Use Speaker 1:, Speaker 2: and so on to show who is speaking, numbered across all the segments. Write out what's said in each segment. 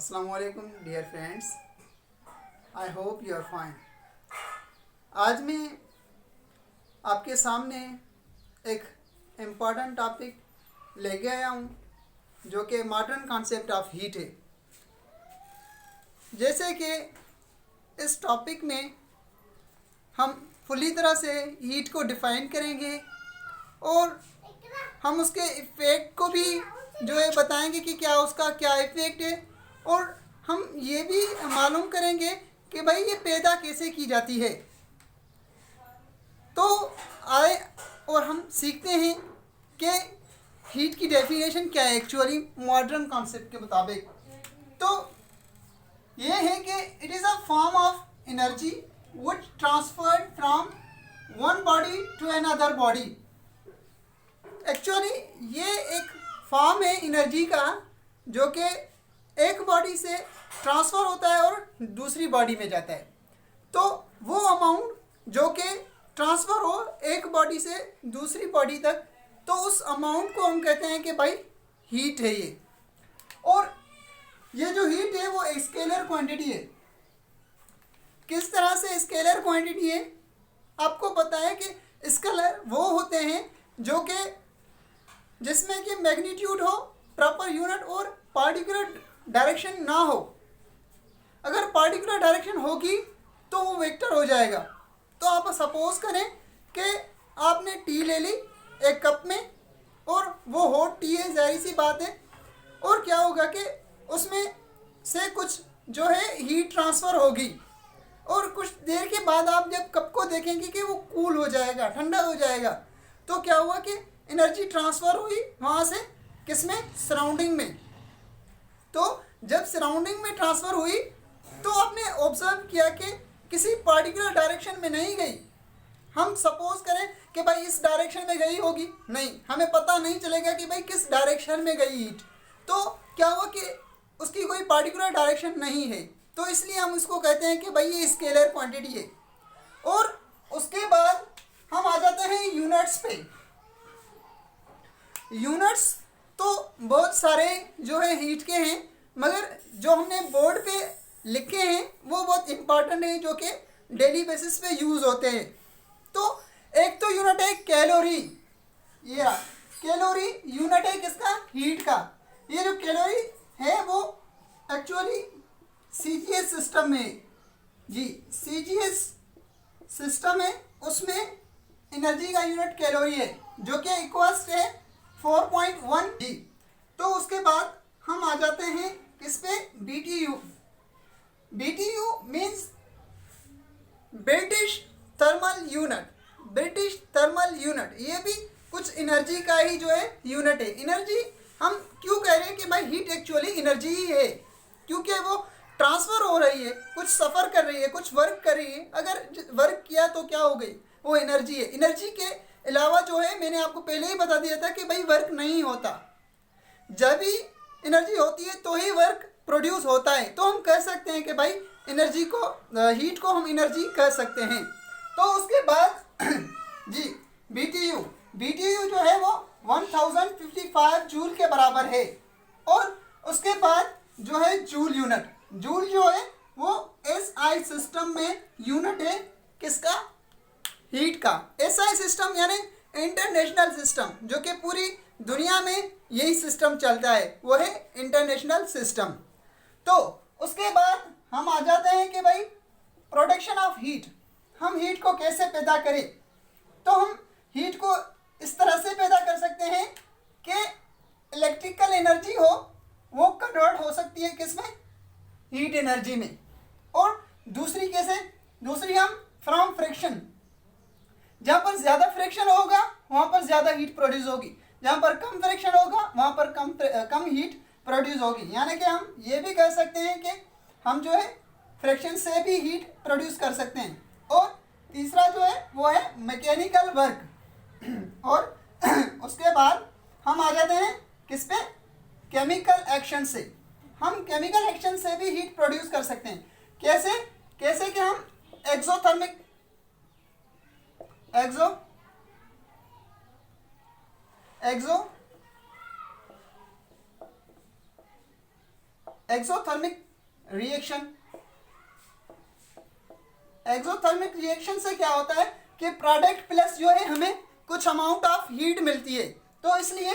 Speaker 1: अस्सलामुअलैकुम dear friends, I hope you are fine. आज मैं आपके सामने एक इम्पॉर्टेंट टॉपिक लेके आया हूँ जो कि मॉडर्न कॉन्सेप्ट ऑफ हीट है। जैसे कि इस टॉपिक में हम पूरी तरह से हीट को डिफ़ाइन करेंगे और हम उसके इफ़ेक्ट को भी जो है बताएंगे कि क्या उसका क्या इफ़ेक्ट है, और हम ये भी मालूम करेंगे कि भाई ये पैदा कैसे की जाती है। तो आए और हम सीखते हैं कि हीट की डेफिनेशन क्या है एक्चुअली मॉडर्न कॉन्सेप्ट के मुताबिक। तो ये है कि it is a form of energy which transferred from one body to another body. Actually ये एक फॉर्म है एनर्जी का जो कि एक बॉडी से ट्रांसफ़र होता है और दूसरी बॉडी में जाता है। तो वो अमाउंट जो कि ट्रांसफ़र हो एक बॉडी से दूसरी बॉडी तक, तो उस अमाउंट को हम कहते हैं कि भाई हीट है ये। और ये जो हीट है वो स्केलर क्वांटिटी है। किस तरह से स्केलर क्वांटिटी है? आपको पता है कि स्केलर वो होते हैं जो कि जिसमें कि मैग्नीट्यूड हो, प्रॉपर यूनिट, और पार्टिकुलर डायरेक्शन ना हो। अगर पार्टिकुलर डायरेक्शन होगी तो वो वेक्टर हो जाएगा। तो आप सपोज करें कि आपने टी ले ली एक कप में, और वो हॉट टी है, जाहिर सी बात है। और क्या होगा कि उसमें से कुछ जो है हीट ट्रांसफ़र होगी, और कुछ देर के बाद आप जब कप को देखेंगे कि वो कूल हो जाएगा, ठंडा हो जाएगा। तो क्या हुआ कि एनर्जी ट्रांसफ़र हुई वहाँ से किसमें, सराउंडिंग में। तो जब सराउंडिंग में ट्रांसफ़र हुई तो आपने ऑब्जर्व किया कि किसी पार्टिकुलर डायरेक्शन में नहीं गई। हम सपोज करें कि भाई इस डायरेक्शन में गई होगी, नहीं, हमें पता नहीं चलेगा कि भाई किस डायरेक्शन में गई हीट। तो क्या हुआ कि उसकी कोई पार्टिकुलर डायरेक्शन नहीं है, तो इसलिए हम इसको कहते हैं कि भाई ये स्केलर क्वांटिटी है। और उसके बाद हम आ जाते हैं यूनिट्स पे। यूनिट्स तो बहुत सारे जो है हीट के हैं, मगर जो हमने बोर्ड पे लिखे हैं वो बहुत इंपॉर्टेंट है, जो कि डेली बेसिस पे यूज़ होते हैं। तो एक तो यूनिट है कैलोरी। ये रहा कैलोरी, यूनिट है किसका, हीट का। ये जो कैलोरी है वो एक्चुअली सीजीएस सिस्टम में, जी सीजीएस सिस्टम है, उसमें एनर्जी का यूनिट कैलोरी है जो कि इक्वल्स है 4.1 जी। तो उसके बाद हम आ जाते हैं किस पे, BTU। BTU means British thermal unit. British thermal unit ये भी कुछ एनर्जी का ही जो है यूनिट है। एनर्जी हम क्यों कह रहे हैं कि भाई हीट एक्चुअली एनर्जी ही है, क्योंकि वो ट्रांसफ़र हो रही है, कुछ सफ़र कर रही है, कुछ वर्क कर रही है। अगर वर्क किया तो क्या हो गई, वो एनर्जी है। एनर्जी के अलावा जो है मैंने आपको पहले ही बता दिया था कि भाई वर्क नहीं होता। जब भी एनर्जी होती है तो ही वर्क प्रोड्यूस होता है। तो हम कह सकते हैं कि भाई एनर्जी को, हीट को हम एनर्जी कह सकते हैं। तो उसके बाद जी BTU जो है वो 1055 जूल के बराबर है। और उसके बाद जो है जूल यूनिट, जूल जो है वो SI सिस्टम में यूनिट है किसका, हीट का। SI सिस्टम यानी इंटरनेशनल सिस्टम, जो कि पूरी दुनिया में यही सिस्टम चलता है, वो है इंटरनेशनल सिस्टम। तो उसके बाद हम आ जाते हैं कि भाई प्रोडक्शन ऑफ हीट, हम हीट को कैसे पैदा करें। तो हम हीट को इस तरह से पैदा कर सकते हैं कि इलेक्ट्रिकल एनर्जी हो वो कन्वर्ट हो सकती है किसमें, हीट एनर्जी में। और दूसरी कैसे, दूसरी हम फ्रॉम फ्रिक्शन, जहाँ पर ज़्यादा फ्रिक्शन होगा वहाँ पर ज़्यादा हीट प्रोड्यूस होगी, जहाँ पर कम फ्रिक्शन होगा वहाँ पर कम हीट प्रोड्यूस होगी। यानी कि हम ये भी कह सकते हैं कि हम जो है फ्रिक्शन से भी हीट प्रोड्यूस कर सकते हैं। और तीसरा जो है वो है मैकेनिकल वर्क। और उसके बाद हम आ जाते हैं किस पे, केमिकल एक्शन से। हम केमिकल एक्शन से भी हीट प्रोड्यूस कर सकते हैं। कैसे, कैसे कि हम exothermic exothermic reaction. Exothermic reaction से क्या होता है कि प्रोडक्ट प्लस जो है हमें कुछ अमाउंट ऑफ हीट मिलती है, तो इसलिए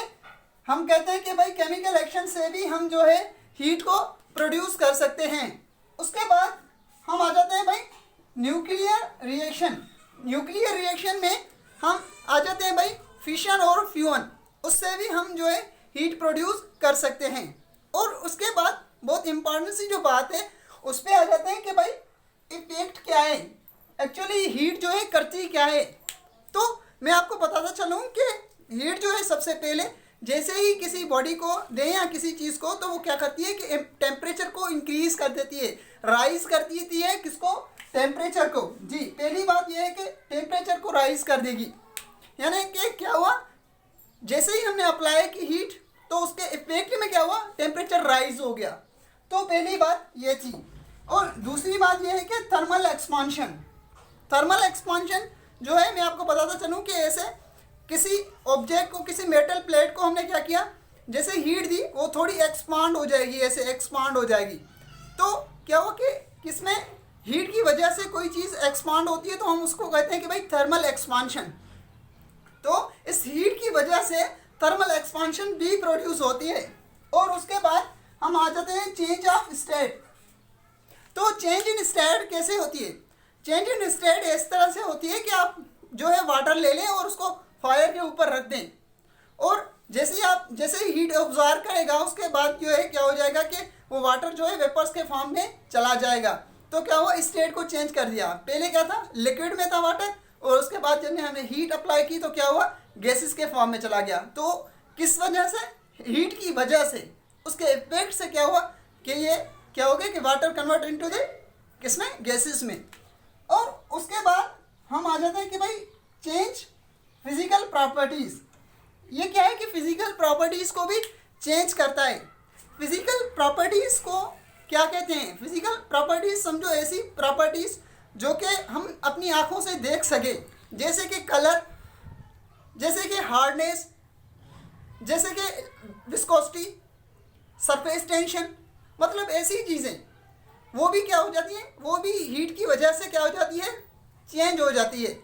Speaker 1: हम कहते हैं कि भाई केमिकल एक्शन से भी हम जो है हीट को प्रोड्यूस कर सकते हैं। उसके बाद हम आ जाते हैं भाई न्यूक्लियर रिएक्शन। न्यूक्लियर रिएक्शन में हम आ जाते हैं भाई फिशन और फ्यूजन, उससे भी हम जो है हीट प्रोड्यूस कर सकते हैं। और उसके बाद बहुत इंपॉर्टेंट सी जो बात है उस पर आ जाते हैं कि भाई इफेक्ट क्या है, एक्चुअली हीट जो है करती क्या है। तो मैं आपको बताता चलूँ कि हीट जो है सबसे पहले जैसे ही किसी बॉडी को दें या किसी चीज़ को, तो वो क्या करती है कि टेम्परेचर को इंक्रीज कर देती है, राइज कर देती है। किसको? टेम्परेचर को। जी, पहली बात यह है कि टेम्परेचर को राइज कर देगी, यानी कि क्या हुआ, जैसे ही हमने अप्लाई की हीट तो उसके इफेक्ट में क्या हुआ, टेम्परेचर राइज हो गया। तो पहली बात ये थी। और दूसरी बात यह है कि थर्मल एक्सपांशन। थर्मल एक्सपांशन जो है मैं आपको बताता चलूँ कि ऐसे किसी ऑब्जेक्ट को, किसी मेटल प्लेट को हमने क्या किया, जैसे हीट दी वो थोड़ी एक्सपांड हो जाएगी, ऐसे एक्सपांड हो जाएगी। तो क्या हुआ कि किसमें हीट की वजह से कोई चीज़ एक्सपांड होती है तो हम उसको कहते हैं कि भाई थर्मल एक्सपांशन। तो इस हीट की वजह से थर्मल एक्सपांशन भी प्रोड्यूस होती है। और उसके बाद हम आ जाते हैं चेंज ऑफ स्टेट। तो चेंज इन स्टेट कैसे होती है? चेंज इन स्टेट इस तरह से होती है कि आप जो है वाटर ले लें और उसको फायर के ऊपर रख दें, और जैसे ही हीट ऑब्जॉर्व करेगा उसके बाद जो है क्या हो जाएगा कि वो वाटर जो है वेपर्स के फॉर्म में चला जाएगा। तो क्या हुआ, स्टेट को चेंज कर दिया। पहले क्या था, लिक्विड में था वाटर, और उसके बाद जब हमने हीट अप्लाई की तो क्या हुआ, गैसेस के फॉर्म में चला गया। तो किस वजह से? हीट की वजह से, उसके इफेक्ट से क्या हुआ कि ये क्या हो गया कि वाटर कन्वर्ट इनटू द किसमें, गैसेस में। और उसके बाद हम आ जाते हैं कि भाई चेंज फिजिकल प्रॉपर्टीज। ये क्या है कि फिजिकल प्रॉपर्टीज को भी चेंज करता है। फिजिकल प्रॉपर्टीज को क्या कहते हैं? फिजिकल प्रॉपर्टीज समझो ऐसी प्रॉपर्टीज जो कि हम अपनी आंखों से देख सके, जैसे कि कलर, जैसे कि हार्डनेस, जैसे कि विस्कोसिटी, सरफेस टेंशन, मतलब ऐसी चीज़ें वो भी क्या हो जाती हैं, वो भी हीट की वजह से क्या हो जाती है, चेंज हो जाती है।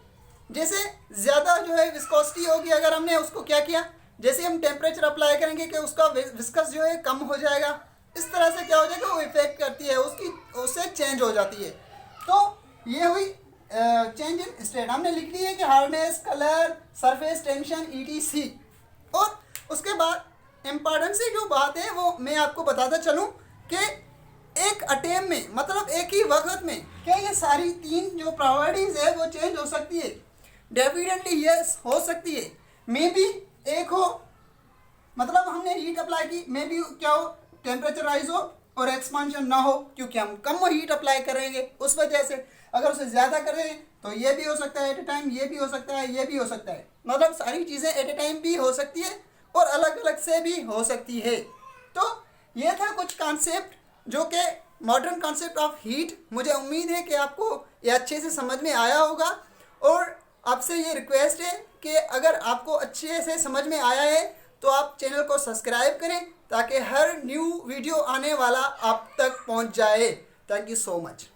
Speaker 1: जैसे ज़्यादा जो है विस्कोसिटी होगी, अगर हमने उसको क्या किया, जैसे हम टेम्परेचर अप्लाई करेंगे कि उसका विस्कस जो है कम हो जाएगा, इस तरह से क्या हो जाएगा, वो इफेक्ट करती है उसकी, उससे चेंज हो जाती है। तो ये हुई चेंज इन स्टेट। हमने लिख ली है कि hardness, colour, surface tension, ETC। और उसके बाद इम्पॉर्टेंट सी जो बात है वो मैं आपको बताता चलूँ कि एक अटेम में, मतलब एक ही वक्त में क्या ये सारी तीन जो प्रॉपर्टीज है वो चेंज हो सकती है? डेफिनेटली यस, हो सकती है। मे बी एक हो, मतलब हमने हीट अप्लाई की, मे बी क्या हो, टेम्परेचर राइज हो और एक्सपांशन ना हो, क्योंकि हम कम हीट अप्लाई करेंगे उस वजह से। अगर उसे ज़्यादा करें तो ये भी हो सकता है एट ए टाइम, ये भी हो सकता है, ये भी हो सकता है, मतलब सारी चीज़ें एट ए टाइम भी हो सकती है और अलग अलग से भी हो सकती है। तो ये था कुछ कॉन्सेप्ट जो कि मॉडर्न कॉन्सेप्ट ऑफ हीट। मुझे उम्मीद है कि आपको ये अच्छे से समझ में आया होगा, और आपसे ये रिक्वेस्ट है कि अगर आपको अच्छे से समझ में आया है तो आप चैनल को सब्सक्राइब करें ताकि हर न्यू वीडियो आने वाला आप तक पहुंच जाए। Thank you so much.